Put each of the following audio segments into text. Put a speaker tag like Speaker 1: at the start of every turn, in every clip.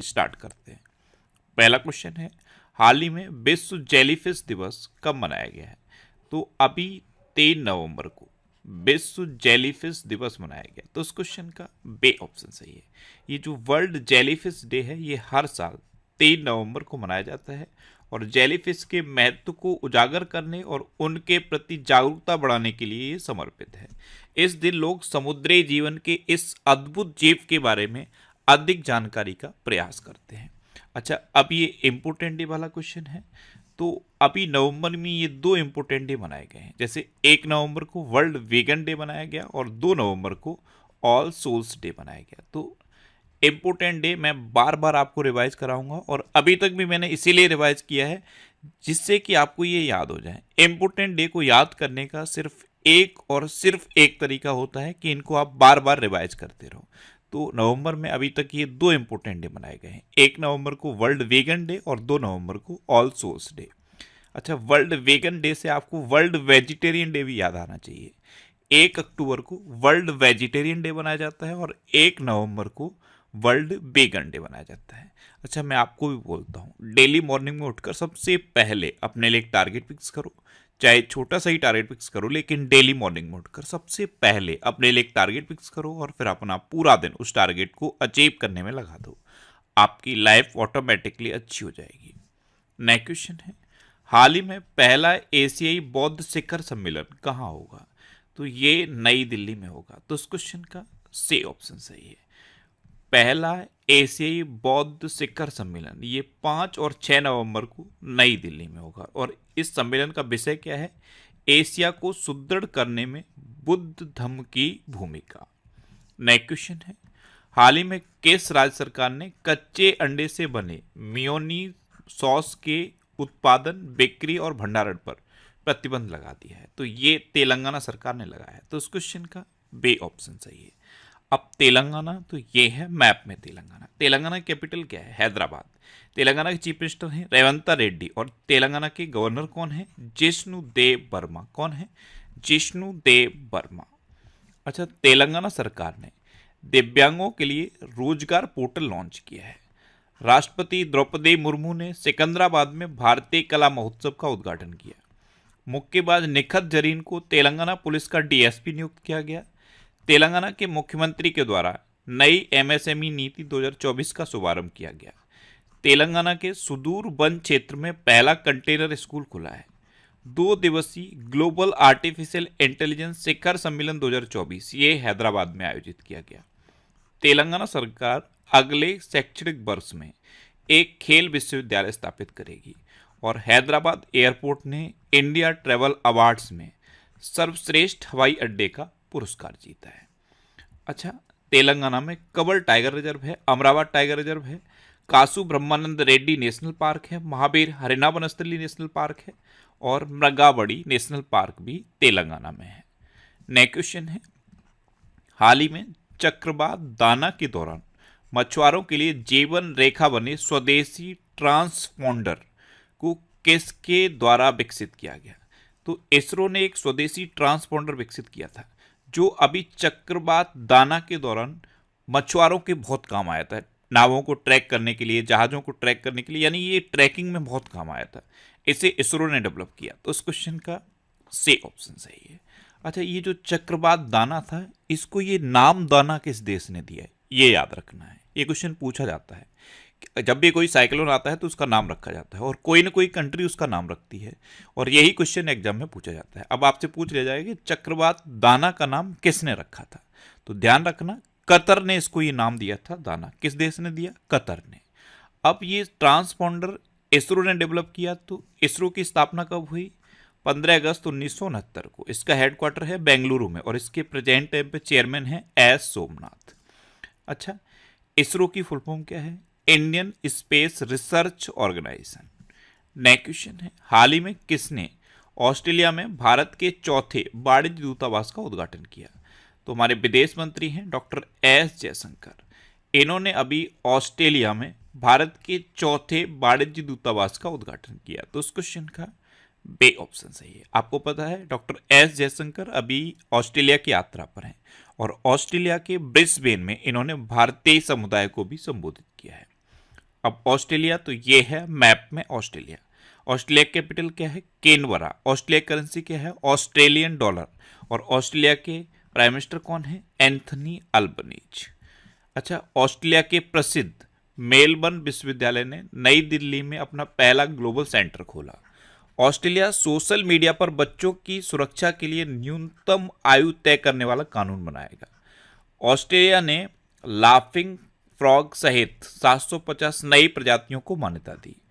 Speaker 1: Start करते हैं। पहला क्वेश्चन है, हाल ही में विश्व जेलीफिश दिवस कब मनाया गया है? तो अभी 3 नवंबर को विश्व जेलीफिश दिवस मनाया गया। तो उस क्वेश्चन का बे ऑप्शन सही है। ये जो वर्ल्ड जेलीफिश डे है ये हर साल 3 नवंबर को मनाया जाता है और जेलीफिश के महत्व को उजागर करने और उनके प्रति जागरूकता बढ़ाने के लिए ये समर्पित है। इस दिन लोग समुद्री जीवन के इस अद्भुत जीव के बारे में अधिक जानकारी का प्रयास करते हैं। अच्छा, अब ये इम्पोर्टेंट डे वाला क्वेश्चन है। तो अभी नवंबर में ये 2 इम्पोर्टेंट डे मनाए गए हैं। जैसे 1 नवंबर को वर्ल्ड वेगन डे मनाया गया और 2 नवंबर को ऑल सोल्स डे मनाया गया। तो इम्पोर्टेंट डे मैं बार बार आपको रिवाइज कराऊंगा और अभी तक भी मैंने इसीलिए रिवाइज किया है जिससे कि आपको ये याद हो जाए। इम्पोर्टेंट डे को याद करने का सिर्फ एक और सिर्फ एक तरीका होता है कि इनको आप बार बार रिवाइज करते रहो। तो नवंबर में अभी तक ये 2 इम्पोर्टेंट डे मनाए गए हैं। 1 नवंबर को वर्ल्ड वेगन डे और 2 नवंबर को ऑल सोल्स डे। अच्छा, वर्ल्ड वेगन डे से आपको वर्ल्ड वेजिटेरियन डे भी याद आना चाहिए। 1 अक्टूबर को वर्ल्ड वेजिटेरियन डे मनाया जाता है और 1 नवंबर को वर्ल्ड वेगन डे मनाया जाता है। अच्छा, मैं आपको भी बोलता हूँ, डेली मॉर्निंग में उठकर सबसे पहले अपने लिए एक टारगेट फिक्स करो। चाहे छोटा सा ही टारगेट फिक्स करो, लेकिन डेली मॉर्निंग में उठकर सबसे पहले अपने लिए एक टारगेट फिक्स करो और फिर अपना पूरा दिन उस टारगेट को अचीव करने में लगा दो। आपकी लाइफ ऑटोमेटिकली अच्छी हो जाएगी। नेक्स्ट क्वेश्चन है, हाल ही में पहला एशियाई बौद्ध शिखर सम्मेलन कहाँ होगा? तो ये नई दिल्ली में होगा। तो इस क्वेश्चन का सी ऑप्शन सही है। पहला एशियाई बौद्ध शिखर सम्मेलन ये 5 और 6 नवंबर को नई दिल्ली में होगा और इस सम्मेलन का विषय क्या है? एशिया को सुदृढ़ करने में बुद्ध धम्म की भूमिका। नेक्स्ट क्वेश्चन है, हाल ही में किस राज्य सरकार ने कच्चे अंडे से बने मियोनी सॉस के उत्पादन, बिक्री और भंडारण पर प्रतिबंध लगा दिया है? तो ये तेलंगाना सरकार ने लगाया है। तो इस क्वेश्चन का बे ऑप्शन सही है। अब तेलंगाना, तो ये है मैप में तेलंगाना। तेलंगाना की कैपिटल क्या है? हैदराबाद। तेलंगाना के चीफ मिनिस्टर हैं रेवंत रेड्डी और तेलंगाना के गवर्नर कौन है? जिष्णु देव वर्मा। कौन है? जिष्णु देव वर्मा। अच्छा, तेलंगाना सरकार ने दिव्यांगों के लिए रोजगार पोर्टल लॉन्च किया है। राष्ट्रपति द्रौपदी मुर्मू ने सिकंदराबाद में भारतीय कला महोत्सव का उद्घाटन किया। मुक्केबाज निखत जरीन को तेलंगाना पुलिस का डीएसपी नियुक्त किया गया। तेलंगाना के मुख्यमंत्री के द्वारा नई एमएसएमई नीति 2024 का शुभारंभ किया गया। तेलंगाना के सुदूर वन क्षेत्र में पहला कंटेनर स्कूल खुला है। 2 दिवसीय ग्लोबल आर्टिफिशियल इंटेलिजेंस शिखर सम्मेलन 2024 ये हैदराबाद में आयोजित किया गया। तेलंगाना सरकार अगले शैक्षणिक वर्ष में एक खेल विश्वविद्यालय स्थापित करेगी और हैदराबाद एयरपोर्ट ने इंडिया ट्रैवल अवार्ड्स में सर्वश्रेष्ठ हवाई अड्डे का पुरस्कार जीता है। अच्छा, तेलंगाना में कबर टाइगर रिजर्व है, अमरावती टाइगर रिजर्व है, कासु ब्रह्मानंद रेड्डी नेशनल पार्क है, महावीर हरिना वनस्थली नेशनल पार्क है और मृगावड़ी नेशनल पार्क भी तेलंगाना में है। नेक्स्ट क्वेश्चन है, हाल ही में चक्रवात दाना के दौरान मछुआरों के लिए जीवन रेखा बने स्वदेशी ट्रांसपोंडर को किसके द्वारा विकसित किया गया? तो इसरो ने एक स्वदेशी ट्रांसपोंडर विकसित किया था जो अभी चक्रवात दाना के दौरान मछुआरों के बहुत काम आया था। नावों को ट्रैक करने के लिए, जहाज़ों को ट्रैक करने के लिए, यानी ये ट्रैकिंग में बहुत काम आया था। इसे इसरो ने डेवलप किया। तो इस क्वेश्चन का सी ऑप्शन सही है। अच्छा, ये जो चक्रवात दाना था इसको ये नाम दाना किस देश ने दिया है? ये याद रखना है। ये क्वेश्चन पूछा जाता है जब भी कोई साइक्लोन आता है तो उसका नाम रखा जाता है और कोई ना कोई कंट्री उसका नाम रखती है और यही क्वेश्चन एग्जाम में पूछा जाता है। अब आपसे पूछ लिया जाएगा कि चक्रवात दाना का नाम किसने रखा था? तो ध्यान रखना, कतर ने इसको ये नाम दिया था दाना। किस देश ने दिया? कतर ने। अब ये ट्रांसपोंडर इसरो ने डेवलप किया। तो इसरो की स्थापना कब हुई? 15 अगस्त 1969 को। इसका हेडक्वार्टर है बेंगलुरु में और इसके प्रेजेंट टाइम पे चेयरमैन है एस सोमनाथ। अच्छा, इसरो की फुल फॉर्म क्या है? Indian Space Research Organisation. Next question है, हाल ही में किसने ऑस्ट्रेलिया में भारत के चौथे वाणिज्य दूतावास का उद्घाटन किया? तो हमारे विदेश मंत्री हैं डॉक्टर एस जयशंकर। इन्होंने अभी ऑस्ट्रेलिया में भारत के चौथे वाणिज्य दूतावास का उद्घाटन किया। तो उस क्वेश्चन का बे ऑप्शन सही है। आपको पता है डॉक्टर एस जयशंकर अभी ऑस्ट्रेलिया की यात्रा पर हैं और ऑस्ट्रेलिया के ब्रिस्बेन में इन्होंने भारतीय समुदाय को भी संबोधित किया है। अब ऑस्ट्रेलिया, तो ये है मैप में ऑस्ट्रेलिया। ऑस्ट्रेलिया कैपिटल क्या है? कैनबरा। ऑस्ट्रेलिया करेंसी क्या है? Australian dollar. और ऑस्ट्रेलिया के प्राइम मिनिस्टर कौन है? Anthony Albanese. अच्छा, ऑस्ट्रेलिया के प्रसिद्ध मेलबर्न विश्वविद्यालय ने नई दिल्ली में अपना पहला ग्लोबल सेंटर खोला। ऑस्ट्रेलिया सोशल मीडिया पर बच्चों की सुरक्षा के लिए न्यूनतम आयु तय करने वाला कानून बनाएगा। ऑस्ट्रेलिया ने लाफिंग फ्रॉग सहित 750 नई प्रजातियों को मान्यता दी।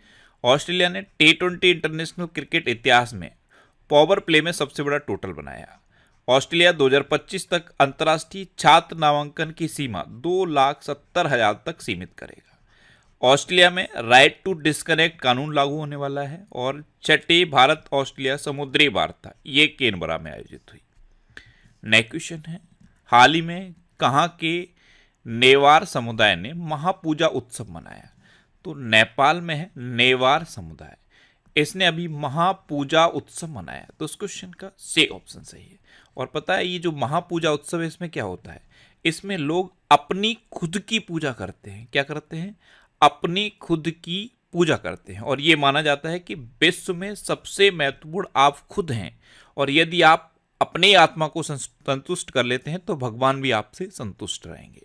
Speaker 1: ऑस्ट्रेलिया ने T20 इंटरनेशनल क्रिकेट इतिहास में पावर प्ले में सबसे बड़ा टोटल बनाया। ऑस्ट्रेलिया 2025 तक अंतर्राष्ट्रीय छात्र नामांकन की सीमा 2,70,000 तक सीमित करेगा। ऑस्ट्रेलिया में राइट टू डिस्कनेक्ट कानून लागू होने वाला है। और छठी भारत ऑस्ट्रेलिया समुद्री वार्ता ये कैनबरा में आयोजित हुई। नेक्स्ट क्वेश्चन है, हाल ही में कहाँ के नेवार समुदाय ने महापूजा उत्सव मनाया? तो नेपाल में है नेवार समुदाय, इसने अभी महापूजा उत्सव मनाया। तो इस क्वेश्चन का से ऑप्शन सही है। और पता है ये जो महापूजा उत्सव है इसमें क्या होता है? इसमें लोग अपनी खुद की पूजा करते हैं। क्या करते हैं? अपनी खुद की पूजा करते हैं। और ये माना जाता है कि विश्व में सबसे महत्वपूर्ण आप खुद हैं, और यदि आप अपनी आत्मा को संतुष्ट कर लेते हैं तो भगवान भी आपसे संतुष्ट रहेंगे।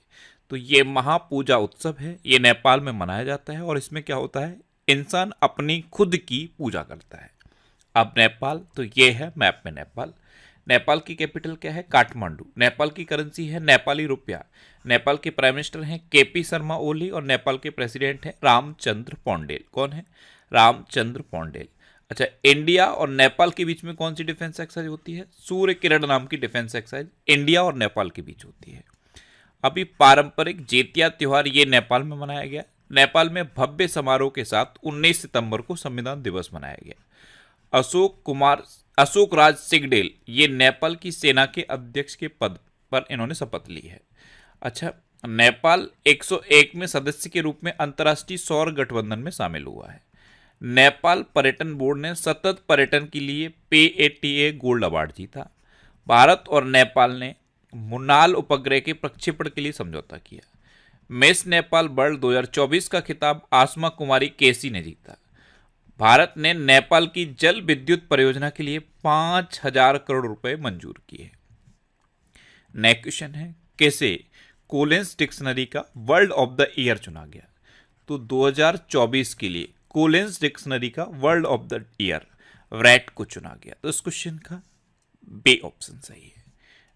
Speaker 1: तो ये महापूजा उत्सव है, ये नेपाल में मनाया जाता है। और इसमें क्या होता है? इंसान अपनी खुद की पूजा करता है। अब नेपाल, तो ये है मैप में नेपाल। नेपाल की कैपिटल क्या है? काठमांडू। नेपाल की करेंसी है नेपाली रुपया। नेपाल के प्राइम मिनिस्टर हैं केपी शर्मा ओली। और नेपाल के प्रेसिडेंट हैं रामचंद्र पौंडेल। कौन है? रामचंद्र पौंडेल। अच्छा, इंडिया और नेपाल के बीच में कौन सी डिफेंस एक्सरसाइज होती है? सूर्य किरण नाम की डिफेंस एक्सरसाइज इंडिया और नेपाल के बीच होती है। अभी पारंपरिक जेतिया त्योहार ये नेपाल में मनाया गया। नेपाल में भव्य समारोह के साथ 19 सितंबर को संविधान दिवस मनाया गया। अशोक राज सिंगडेल ये नेपाल की सेना के अध्यक्ष के पद पर इन्होंने शपथ ली है। अच्छा, नेपाल 101 में सदस्य के रूप में अंतर्राष्ट्रीय सौर गठबंधन में शामिल हुआ है। नेपाल पर्यटन बोर्ड ने सतत पर्यटन के लिए PATA गोल्ड अवार्ड जीता। भारत और नेपाल ने मुन्नाल उपग्रह के प्रक्षेपण के लिए समझौता किया। मिस नेपाल वर्ल्ड 2024 का खिताब आसमा कुमारी केसी ने जीता। भारत ने नेपाल की जल विद्युत परियोजना के लिए 5,000 करोड़ रुपए मंजूर किए। नेक्स्ट क्वेश्चन है, कैसे कोलिंस डिक्शनरी का वर्ल्ड ऑफ द ईयर चुना गया? तो 2024 के लिए कोलिंस डिक्शनरी का वर्ल्ड ऑफ द ईयर वैट को चुना गया। तो इस क्वेश्चन का बी ऑप्शन सही है।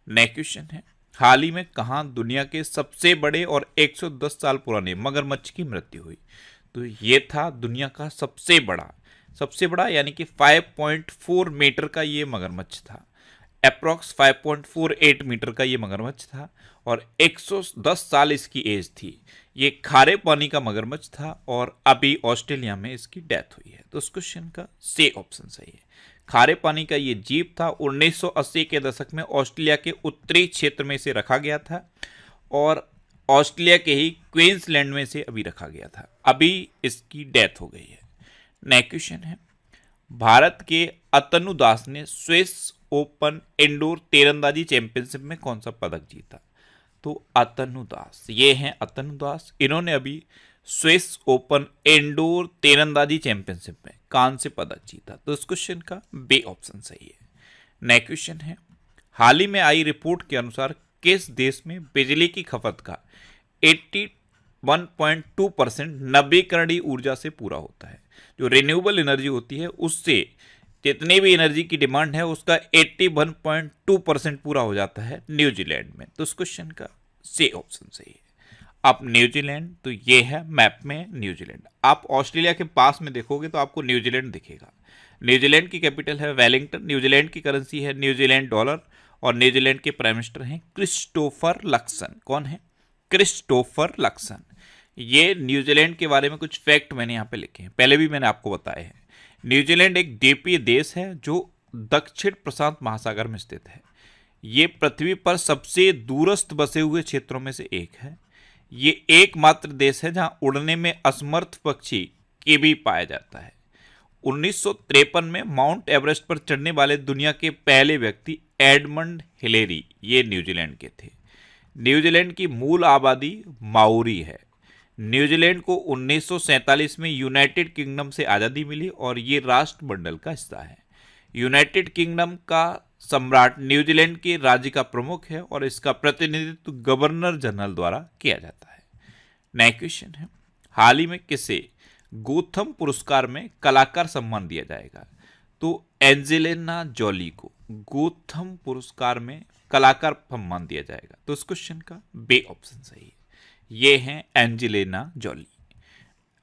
Speaker 1: नेक्स्ट क्वेश्चन है, हाल ही में कहां दुनिया के सबसे बड़े और 110 साल पुराने मगरमच्छ की मृत्यु हुई? तो ये था दुनिया का सबसे बड़ा यानी कि 5.4 मीटर का ये मगरमच्छ था। अप्रॉक्स 5.48 मीटर का ये मगरमच्छ था और 110 साल इसकी एज थी। ये खारे पानी का मगरमच्छ था और अभी ऑस्ट्रेलिया में इसकी डेथ हुई है। तो इस क्वेश्चन का सी ऑप्शन सही है। खारे पानी का ये जीव था। 1980 के दशक में ऑस्ट्रेलिया के उत्तरी क्षेत्र में इसे रखा गया था और ऑस्ट्रेलिया के ही क्वींसलैंड में से अभी रखा गया था। अभी इसकी डेथ हो गई है। नेक्स्ट क्वेश्चन है, भारत के अतनु दास ने स्विस ओपन इंडोर तीरंदाजी चैंपियनशिप में कौन सा पदक जीता? तो अतनु दास, ये हैं अतनु दास। इन्होंने अभी स्विस ओपन इंडोर तीरंदाजी चैंपियनशिप में कांस्य पदक जीता। तो इस क्वेश्चन का बी ऑप्शन सही है। नेक्स्ट क्वेश्चन है, हाल ही में आई रिपोर्ट के अनुसार किस देश में बिजली की खपत का 81.2% नवीकरणीय ऊर्जा से पूरा होता है? जो रिन्यूएबल एनर्जी होती है उससे जितनी भी एनर्जी की डिमांड है उसका 81.2% पूरा हो जाता है न्यूजीलैंड में। तो इस क्वेश्चन का सी ऑप्शन सही है। अब न्यूजीलैंड, तो ये है मैप में न्यूजीलैंड। आप ऑस्ट्रेलिया के पास में देखोगे तो आपको न्यूजीलैंड दिखेगा। न्यूजीलैंड की कैपिटल है वेलिंगटन। न्यूजीलैंड की करेंसी है न्यूजीलैंड डॉलर और न्यूजीलैंड के प्राइम मिनिस्टर हैं क्रिस्टोफर लक्सन। कौन है? Christopher Luxon. ये न्यूजीलैंड के बारे में कुछ फैक्ट मैंने यहाँ पे लिखे हैं, पहले भी मैंने आपको बताए हैं। न्यूजीलैंड एक द्वीपीय देश है जो दक्षिण प्रशांत महासागर में स्थित है। ये पृथ्वी पर सबसे दूरस्थ बसे हुए क्षेत्रों में से एक है। ये एकमात्र देश है जहां उड़ने में असमर्थ पक्षी कीवी पाया जाता है। 1953 में माउंट एवरेस्ट पर चढ़ने वाले दुनिया के पहले व्यक्ति एडमंड हिलेरी ये न्यूजीलैंड के थे। न्यूजीलैंड की मूल आबादी माओरी है। न्यूजीलैंड को 1947 में यूनाइटेड किंगडम से आज़ादी मिली और ये राष्ट्रमंडल का हिस्सा है। यूनाइटेड किंगडम का सम्राट न्यूजीलैंड के राज्य का प्रमुख है और इसका प्रतिनिधित्व गवर्नर जनरल द्वारा किया जाता है। नेक्स्ट क्वेश्चन है, हाल ही में किसे गोथम पुरस्कार में कलाकार सम्मान दिया जाएगा? तो एंजेलिना जोली को गोथम पुरस्कार में कलाकार सम्मान दिया जाएगा। तो इस क्वेश्चन का बे ऑप्शन सही है, ये हैं एंजेलिना जोली।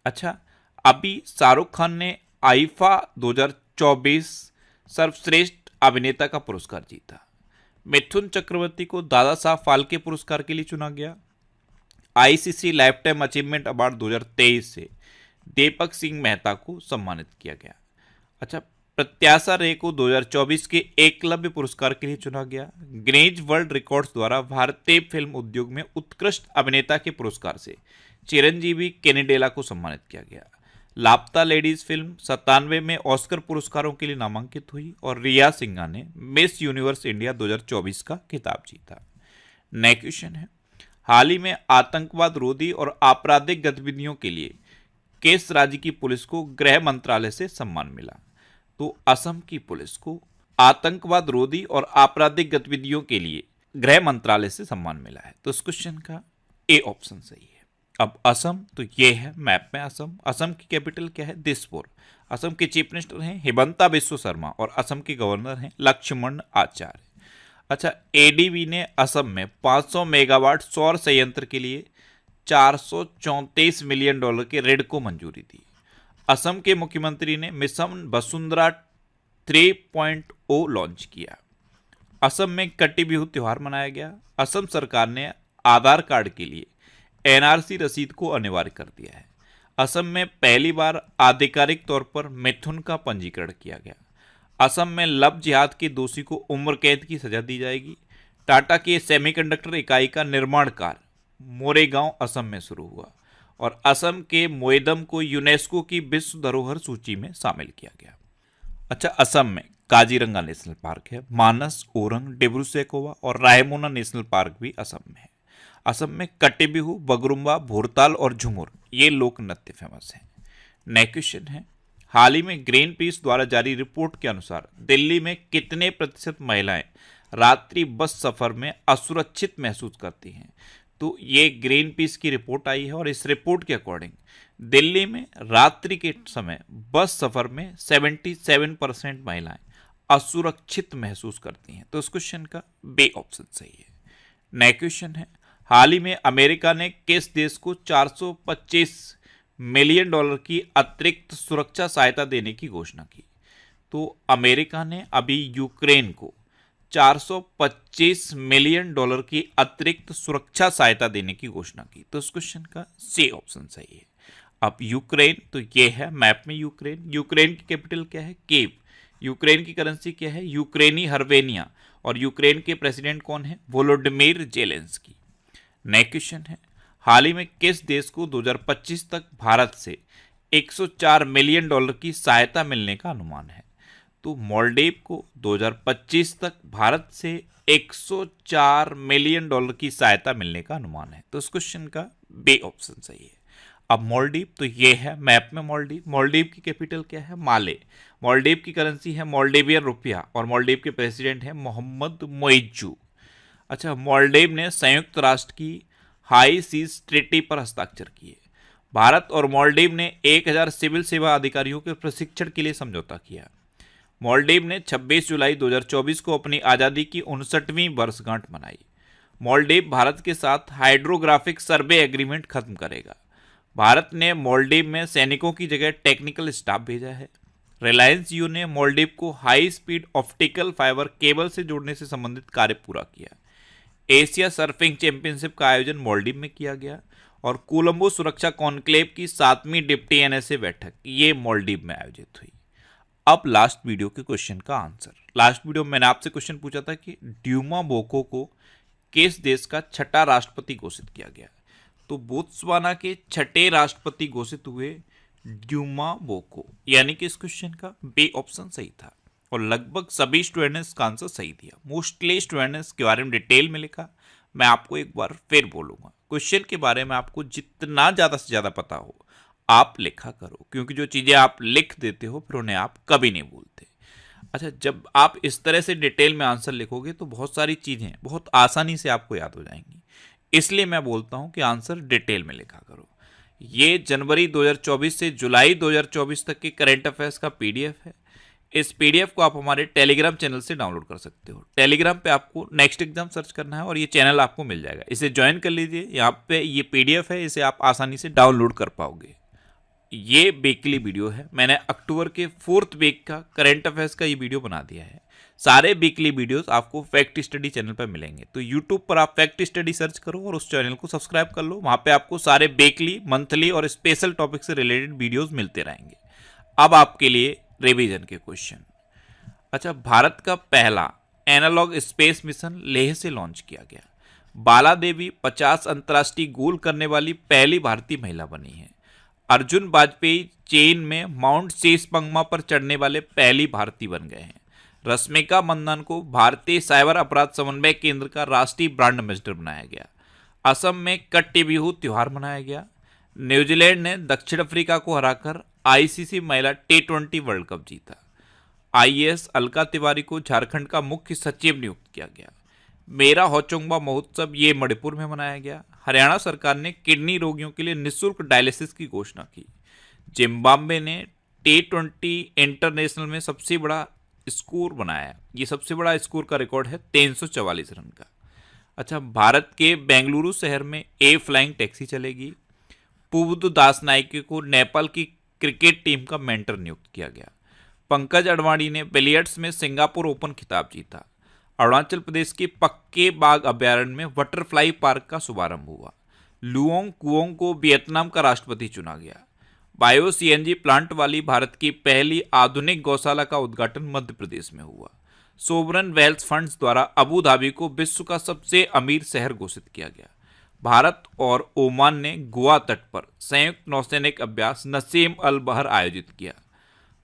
Speaker 1: अच्छा, अभी शाहरुख खान ने आईफा 2024 सर्वश्रेष्ठ अभिनेता का पुरस्कार जीता। मिथुन चक्रवर्ती को दादा साहब फाल्के पुरस्कार के लिए चुना गया। ICC life time achievement award 2023 से दीपक सिंह मेहता को सम्मानित किया गया। अच्छा, प्रत्याशा रे को 2024 के एकलव्य पुरस्कार के लिए चुना गया। गिनीज वर्ल्ड रिकॉर्ड्स द्वारा भारतीय फिल्म उद्योग में उत्कृष्ट अभिनेता के पुरस्कार से चिरंजीवी केनेडेला को सम्मानित किया गया। लापता लेडीज फिल्म 97 में ऑस्कर पुरस्कारों के लिए नामांकित हुई और रिया सिंघा ने मिस यूनिवर्स इंडिया 2024 का खिताब जीता। नेक्स्ट क्वेश्चन है, हाल ही में आतंकवाद रोधी और आपराधिक गतिविधियों के लिए किस राज्य की पुलिस को गृह मंत्रालय से सम्मान मिला? तो असम की पुलिस को आतंकवाद रोधी और आपराधिक गतिविधियों के लिए गृह मंत्रालय से सम्मान मिला है। तो इस क्वेश्चन का ए ऑप्शन सही है। अब असम, तो ये है मैप में असम। असम की कैपिटल क्या है? दिसपुर। असम के चीफ मिनिस्टर हैं हिमंता बिस्वा शर्मा और असम के गवर्नर हैं लक्ष्मण आचार्य। अच्छा, एडीबी ने असम में 500 मेगावाट सौर संयंत्र के लिए $434 मिलियन के ऋण को मंजूरी दी। असम के मुख्यमंत्री ने मिशन वसुंधरा 3.0 लॉन्च किया। असम में कटी बिहू त्योहार मनाया गया। असम सरकार ने आधार कार्ड के लिए एनआरसी रसीद को अनिवार्य कर दिया है। असम में पहली बार आधिकारिक तौर पर मिथुन का पंजीकरण किया गया। असम में लव जिहाद के दोषी को उम्र कैद की सजा दी जाएगी। टाटा की सेमीकंडक्टर इकाई का निर्माण कार्य मोरेगांव असम में शुरू हुआ और असम के मोएदम को यूनेस्को की विश्व धरोहर सूची में शामिल किया गया। अच्छा, असम में काजीरंगा नेशनल पार्क है। मानस, ओरंग, डिब्रू सैखोवा और रायमोना नेशनल पार्क भी असम में है। असम में कटी बिहू, बगरुम्बा, भोरताल और झुमुर ये लोक नृत्य फेमस हैं। नेक्स्ट क्वेश्चन है, हाल ही में ग्रीन पीस द्वारा जारी रिपोर्ट के अनुसार दिल्ली में कितने प्रतिशत महिलाएं रात्रि बस सफर में असुरक्षित महसूस करती हैं? तो ये ग्रीन पीस की रिपोर्ट आई है और इस रिपोर्ट के अकॉर्डिंग दिल्ली में रात्रि के समय बस सफर में 77% महिलाएं असुरक्षित महसूस करती हैं। तो इस क्वेश्चन का बे ऑप्शन सही है। नेक्स्ट क्वेश्चन है, हाल ही में अमेरिका ने किस देश को $425 मिलियन की अतिरिक्त सुरक्षा सहायता देने की घोषणा की? तो अमेरिका ने अभी यूक्रेन को $425 मिलियन की अतिरिक्त सुरक्षा सहायता देने की घोषणा की। तो इस क्वेश्चन का सी ऑप्शन सही है। अब यूक्रेन, तो ये है मैप में यूक्रेन। यूक्रेन की कैपिटल क्या है? कीव। यूक्रेन की करेंसी क्या है? यूक्रेनी हर्वेनिया। और यूक्रेन के प्रेसिडेंट कौन है? Volodymyr Zelensky. नेक्स्ट क्वेश्चन है, हाल ही में किस देश को 2025 तक भारत से $104 मिलियन की सहायता मिलने का अनुमान है? तो मालदीव को 2025 तक भारत से $104 मिलियन की सहायता मिलने का अनुमान है। तो इस क्वेश्चन का बे ऑप्शन सही है। अब मालदीव, तो ये है मैप में मालदीव। मालदीव की कैपिटल क्या है? माले। मालदीव की करेंसी है मालदीवियन रुपया और मालदीव के प्रेसिडेंट हैं मोहम्मद मोइज्जू। अच्छा, मालदीव ने संयुक्त राष्ट्र की हाई सीज ट्रीटी पर हस्ताक्षर किए। भारत और मालदीव ने 1000 सिविल सेवा अधिकारियों के प्रशिक्षण के लिए समझौता किया। मालदीव ने 26 जुलाई 2024 को अपनी आज़ादी की 59वीं वर्षगांठ मनाई। मालदीव भारत के साथ हाइड्रोग्राफिक सर्वे एग्रीमेंट खत्म करेगा। भारत ने मालदीव में सैनिकों की जगह टेक्निकल स्टाफ भेजा है। रिलायंस जियो ने मालदीव को high speed optical fibre cable से जोड़ने से संबंधित कार्य पूरा किया। एशिया सर्फिंग चैंपियनशिप का आयोजन मालदीव में किया गया और कोलंबो सुरक्षा कॉन्क्लेव की 7वीं डिप्टी एनएसए बैठक ये मालदीव में आयोजित हुई। अब लास्ट वीडियो के क्वेश्चन का आंसर। लास्ट वीडियो में मैंने आपसे क्वेश्चन पूछा था कि ड्यूमा बोको को किस देश का छठा राष्ट्रपति घोषित किया गया? तो बोत्सवाना के छठे राष्ट्रपति घोषित हुए ड्यूमा बोको, यानी कि इस क्वेश्चन का बी ऑप्शन सही था और लगभग सभी स्टूडेंट्स का आंसर सही दिया। मोस्टली स्टूडेंट्स के बारे में डिटेल में लिखा। मैं आपको एक बार फिर बोलूंगा, क्वेश्चन के बारे में आपको जितना ज़्यादा से ज़्यादा पता हो आप लिखा करो, क्योंकि जो चीज़ें आप लिख देते हो फिर उन्हें आप कभी नहीं भूलते। अच्छा, जब आप इस तरह से डिटेल में आंसर लिखोगे तो बहुत सारी चीज़ें बहुत आसानी से आपको याद हो जाएंगी। इसलिए मैं बोलता हूं कि आंसर डिटेल में लिखा करो। ये जनवरी 2024 से जुलाई 2024 तक के करंट अफेयर्स का पीडीएफ है। इस पीडीएफ को आप हमारे टेलीग्राम चैनल से डाउनलोड कर सकते हो। टेलीग्राम पे आपको नेक्स्ट एग्जाम सर्च करना है और ये चैनल आपको मिल जाएगा, इसे ज्वाइन कर लीजिए। यहाँ पे ये पीडीएफ है, इसे आप आसानी से डाउनलोड कर पाओगे। ये वीकली वीडियो है, मैंने अक्टूबर के 4th वीक का करंट अफेयर्स का ये वीडियो बना दिया है। सारे वीकली वीडियोस आपको फैक्ट स्टडी चैनल पर मिलेंगे, तो यूट्यूब पर आप फैक्ट स्टडी सर्च करो और उस चैनल को सब्सक्राइब कर लो। वहाँ पे आपको सारे वीकली, मंथली और स्पेशल टॉपिक से रिलेटेड वीडियोस मिलते रहेंगे। अब आपके लिए रिवीजन के क्वेश्चन। अच्छा, भारत का पहला एनालॉग स्पेस मिशन लेह से लॉन्च किया गया। बाला देवी 50 अंतर्राष्ट्रीय गोल करने वाली पहली भारतीय महिला बनी है। अर्जुन वाजपेयी चीन में माउंट शीशमंगमा पर चढ़ने वाले पहली भारतीय बन गए हैं। रश्मिका मंदाना को भारतीय साइबर अपराध समन्वय केंद्र का राष्ट्रीय ब्रांड एम्बेसडर बनाया गया। असम में कट्टी बिहू त्योहार मनाया गया। न्यूजीलैंड ने दक्षिण अफ्रीका को हराकर आईसीसी महिला T20 वर्ल्ड कप जीता। आईएएस अलका तिवारी को झारखंड का मुख्य सचिव नियुक्त किया गया। मेरा होचोंगबा महोत्सव ये मणिपुर में मनाया गया। हरियाणा सरकार ने किडनी रोगियों के लिए निःशुल्क डायलिसिस की घोषणा की। जिम्बाब्वे ने T20 इंटरनेशनल में सबसे बड़ा स्कोर बनाया। ये सबसे बड़ा स्कोर का रिकॉर्ड है 344 रन का। अच्छा, भारत के बेंगलुरु शहर में ए फ्लाइंग टैक्सी चलेगी। पुबुदु दास नाइके को नेपाल की क्रिकेट टीम का मेंटर नियुक्त किया गया। पंकज अडवाणी ने बिलियर्ड्स में सिंगापुर ओपन खिताब जीता। अरुणाचल प्रदेश के पक्के बाग अभ्यारण्य में बटरफ्लाई पार्क का शुभारंभ हुआ। लुओंग कुओंग को वियतनाम का राष्ट्रपति चुना गया। बायो सीएनजी प्लांट वाली भारत की पहली आधुनिक गौशाला का उद्घाटन मध्य प्रदेश में हुआ। सोवरन वेल्थ फंड्स द्वारा अबू धाबी को विश्व का सबसे अमीर शहर घोषित किया गया। भारत और ओमान ने गोवा तट पर संयुक्त नौसैनिक अभ्यास नसीम अल बहर आयोजित किया।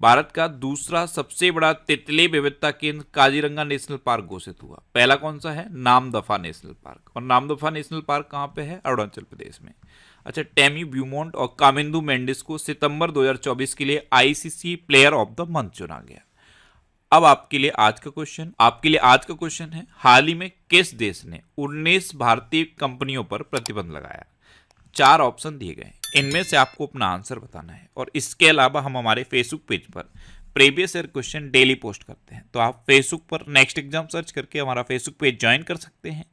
Speaker 1: भारत का दूसरा सबसे बड़ा तितली विविधता केंद्र काजीरंगा नेशनल पार्क घोषित हुआ। पहला कौन सा है? Namdapha national park. और नामदफा नेशनल पार्क कहाँ पे है? अरुणाचल प्रदेश में। अच्छा, टेमी ब्यूमोंट और कामिंदु मेंडिस को सितंबर 2024 के लिए ICC player of the month चुना गया। अब आपके लिए आज का क्वेश्चन है, हाल ही में किस देश ने 19 भारतीय कंपनियों पर प्रतिबंध लगाया? 4 ऑप्शन दिए गए, इनमें से आपको अपना आंसर बताना है। और इसके अलावा हम हमारे फेसबुक पेज पर previous year question daily post करते हैं, तो आप फेसबुक पर नेक्स्ट एग्जाम सर्च करके हमारा फेसबुक पेज ज्वाइन कर सकते हैं।